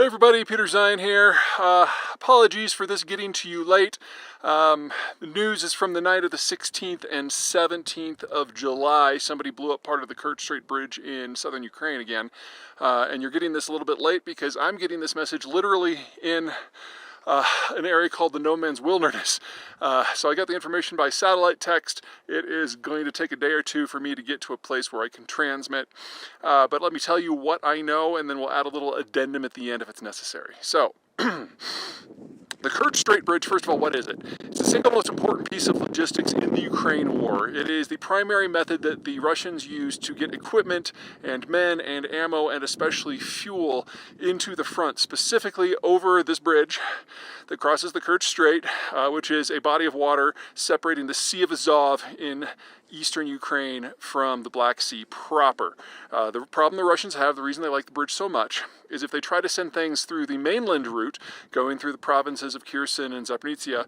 Hey everybody, Peter Zeihan here. Apologies for this getting to you late. The news is from the night of the 16th and 17th of July. Somebody blew up part of the Kerch Strait Bridge in southern Ukraine again. And you're getting this a little bit late because I'm getting this message literally in an area called the No Man's Wilderness. So I got the information by satellite text. It is going to take a day or two for me to get to a place where I can transmit. But let me tell you what I know, and then we'll add a little addendum at the end if it's necessary. So, the Kerch Strait Bridge, first of all, what is it? It's the single most important piece of logistics in the Ukraine war. It is the primary method that the Russians use to get equipment and men and ammo and especially fuel into the front, specifically over this bridge that crosses the Kerch Strait, which is a body of water separating the Sea of Azov in eastern Ukraine from the Black Sea proper. The problem the Russians have, the reason they like the bridge so much, is if they try to send things through the mainland route, going through the provinces of Kherson and Zaporizhzhia,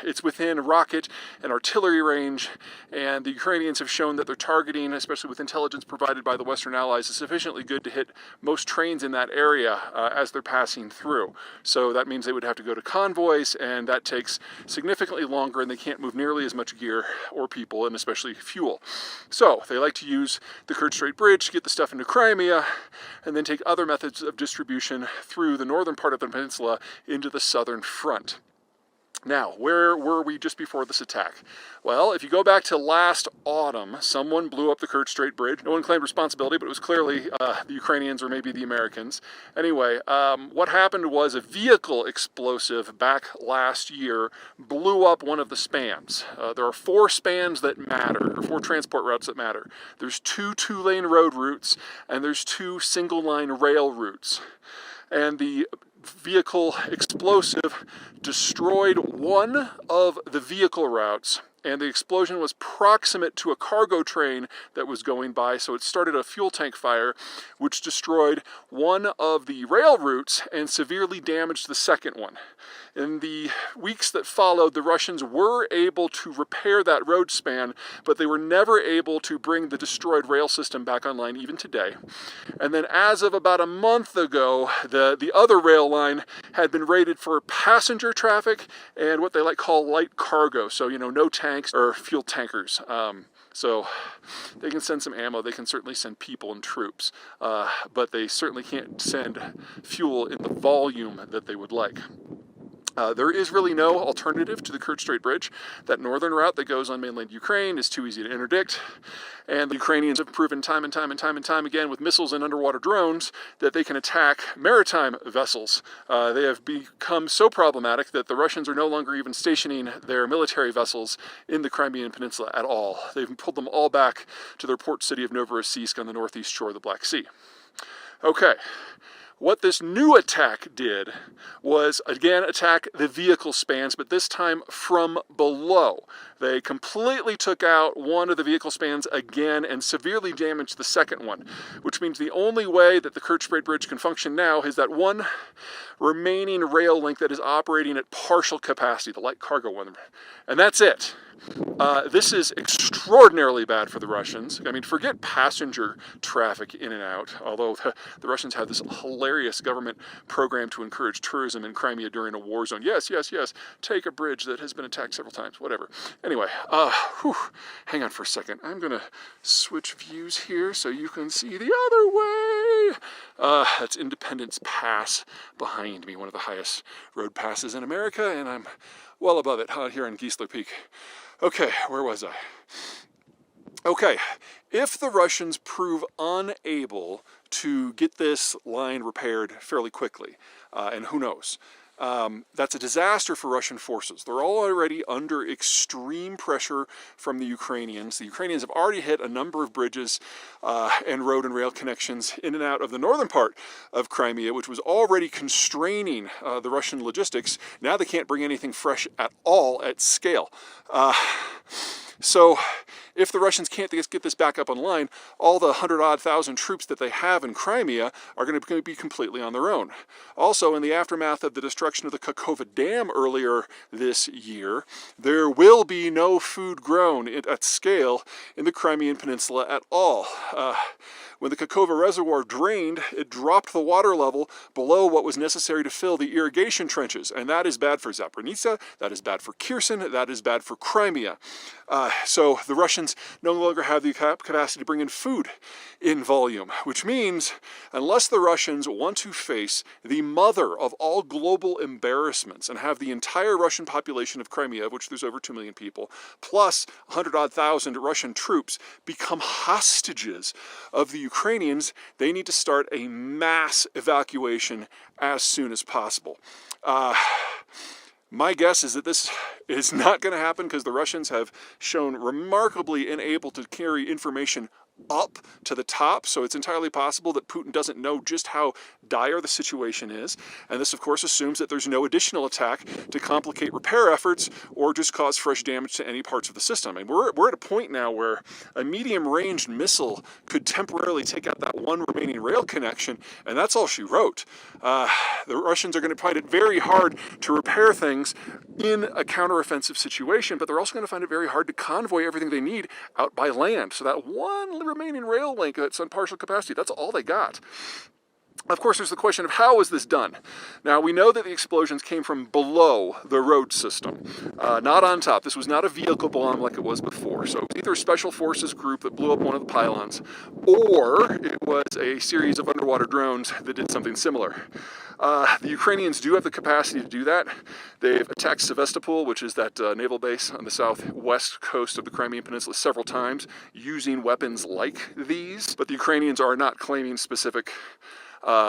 it's within rocket and artillery range, and the Ukrainians have shown that their targeting, especially with intelligence provided by the Western Allies, is sufficiently good to hit most trains in that area as they're passing through. So that means they would have to go to convoys, and that takes significantly longer, and they can't move nearly as much gear or people, and especially fuel. So they like to use the Kerch Strait Bridge to get the stuff into Crimea, and then take other methods of distribution through the northern part of the peninsula into the southern front. Now, where were we just before this attack? Well, if you go back to last autumn, someone blew up the Kerch Strait Bridge. No one claimed responsibility, but it was clearly the Ukrainians or maybe the Americans. Anyway, what happened was a vehicle explosive back last year blew up one of the spans. There are 4 spans that matter, or 4 transport routes that matter. There's 2 two-lane road routes, and there's 2 single-line rail routes. And the vehicle explosive destroyed one of the vehicle routes, and the explosion was proximate to a cargo train that was going by, so it started a fuel tank fire, which destroyed one of the rail routes and severely damaged the second one. In the weeks that followed, the Russians were able to repair that road span, but they were never able to bring the destroyed rail system back online, even today. And then as of about a month ago, the other rail line had been rated for passenger traffic and what they call light cargo, so, no tanks or fuel tankers. So they can send some ammo, they can certainly send people and troops, but they certainly can't send fuel in the volume that they would like. There is really no alternative to the Kerch Strait Bridge. That northern route that goes on mainland Ukraine is too easy to interdict, and the Ukrainians have proven time and time again with missiles and underwater drones that they can attack maritime vessels. They have become so problematic that the Russians are no longer even stationing their military vessels in the Crimean Peninsula at all. They've pulled them all back to their port city of Novorossiysk on the northeast shore of the Black Sea. Okay. What this new attack did was, again, attack the vehicle spans, but this time from below. They completely took out one of the vehicle spans again and severely damaged the second one, which means the only way that the Kerch Strait Bridge can function now is that one remaining rail link that is operating at partial capacity, the light cargo one. And that's it. This is extraordinarily bad for the Russians. I mean, forget passenger traffic in and out, although the Russians have this hilarious government program to encourage tourism in Crimea during a war zone. Yes, take a bridge that has been attacked several times, whatever. Anyway, hang on for a second. I'm going to switch views here so you can see the other way. That's Independence Pass behind me, one of the highest road passes in America, and I'm well above it here on Geisler Peak. Okay, where was I? Okay, if the Russians prove unable to get this line repaired fairly quickly, and who knows, that's a disaster for Russian forces. They're already under extreme pressure from the Ukrainians. The Ukrainians have already hit a number of bridges and road and rail connections in and out of the northern part of Crimea, which was already constraining the Russian logistics. Now they can't bring anything fresh at all at scale. So if the Russians can't get this back up online, all the 100,000 troops that they have in Crimea are going to be completely on their own. Also, in the aftermath of the destruction of the Kakhovka Dam earlier this year, there will be no food grown at scale in the Crimean Peninsula at all. when the Kakova Reservoir drained, it dropped the water level below what was necessary to fill the irrigation trenches, and that is bad for Zaporizhzhia, that is bad for Kherson, that is bad for Crimea. So the Russians no longer have the capacity to bring in food in volume, which means unless the Russians want to face the mother of all global embarrassments and have the entire Russian population of Crimea, of which there's over 2 million people, plus 100-odd thousand Russian troops become hostages of the Ukrainians, they need to start a mass evacuation as soon as possible. My guess is that this is not going to happen because the Russians have shown remarkably unable to carry information up to the top, so it's entirely possible that Putin doesn't know just how dire the situation is, and this of course assumes that there's no additional attack to complicate repair efforts or just cause fresh damage to any parts of the system. And we're at a point now where a medium-ranged missile could temporarily take out that one remaining rail connection, and that's all she wrote. The Russians are going to find it very hard to repair things in a counteroffensive situation, but they're also going to find it very hard to convoy everything they need out by land. So that one remaining rail link that's on partial capacity, that's all they got. Of course, there's the question of how was this done? Now, we know that the explosions came from below the road system, not on top. This was not a vehicle bomb like it was before. So it was either a special forces group that blew up one of the pylons, or it was a series of underwater drones that did something similar. The Ukrainians do have the capacity to do that. They've attacked Sevastopol, which is that naval base on the southwest coast of the Crimean Peninsula, several times using weapons like these. But the Ukrainians are not claiming specific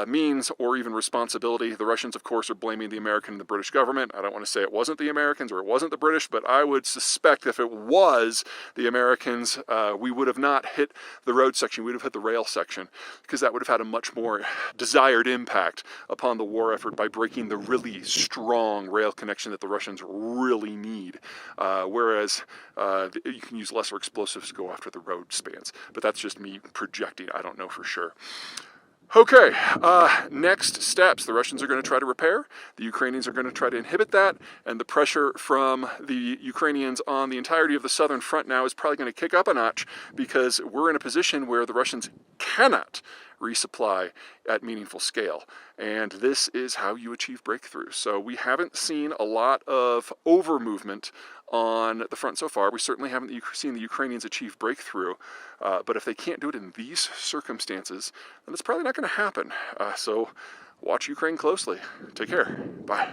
means or even responsibility. The Russians, of course, are blaming the American and the British government. I don't want to say it wasn't the Americans or it wasn't the British, but I would suspect if it was the Americans, we would have not hit the road section, we would have hit the rail section, because that would have had a much more desired impact upon the war effort by breaking the really strong rail connection that the Russians really need. Whereas you can use lesser explosives to go after the road spans. But that's just me projecting. I don't know for sure. Okay, next steps. The Russians are going to try to repair, the Ukrainians are going to try to inhibit that, and the pressure from the Ukrainians on the entirety of the southern front now is probably going to kick up a notch, because we're in a position where the Russians cannot resupply at meaningful scale. And this is how you achieve breakthroughs. So we haven't seen a lot of over movement on the front so far. We certainly haven't seen the Ukrainians achieve breakthrough. But if they can't do it in these circumstances, then it's probably not going to happen. So watch Ukraine closely. Take care. Bye.